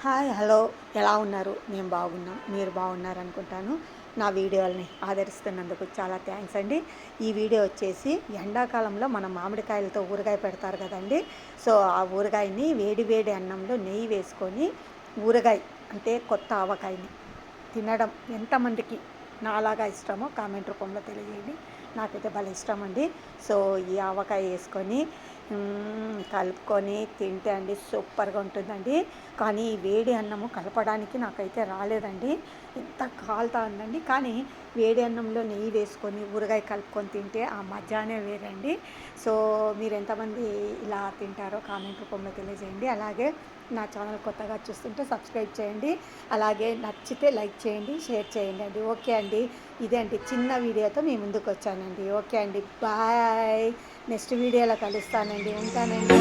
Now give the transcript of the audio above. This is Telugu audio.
హాయ్ హలో ఎలా ఉన్నారు? మేము బాగున్నాం. మీరు బాగున్నారు అనుకుంటాను. నా వీడియోలని ఆదరిస్తున్నందుకు చాలా థ్యాంక్స్ అండి. ఈ వీడియో వచ్చేసి ఎండాకాలంలో మన మామిడికాయలతో ఊరగాయ పెడతారు కదండి. సో ఆ ఊరగాయని వేడి వేడి అన్నంలో నెయ్యి వేసుకొని ఊరగాయ అంటే కొత్త ఆవకాయని తినడం ఎంతమందికి నాలాగా ఇష్టమో కామెంట్ రూపంలో తెలియజేయండి. నాకైతే భలే ఇష్టం అండి. సో ఈ ఆవకాయ వేసుకొని కలుపుకొని తింటే అండి సూపర్గా ఉంటుందండి. కానీ ఈ వేడి అన్నము కలపడానికి నాకైతే రాలేదండి. ఎంత కాలుతా ఉందండి. కానీ వేడి అన్నంలో నెయ్యి వేసుకొని ఊరగాయ కలుపుకొని తింటే ఆ మజానే వేరండి. సో మీరు ఎంతమంది ఇలా తింటారో కామెంట్ రూపంలో తెలియజేయండి. అలాగే నా ఛానల్ కొత్తగా చూస్తుంటే సబ్స్క్రైబ్ చేయండి. అలాగే నచ్చితే లైక్ చేయండి, షేర్ చేయండి అండి. ఓకే అండి. ఇదే అండి చిన్న వీడియోతో మీ ముందుకు వచ్చానండి. ఓకే అండి, బాయ్. నెక్స్ట్ వీడియోలో కలుస్తానండి. ఉంటానండి.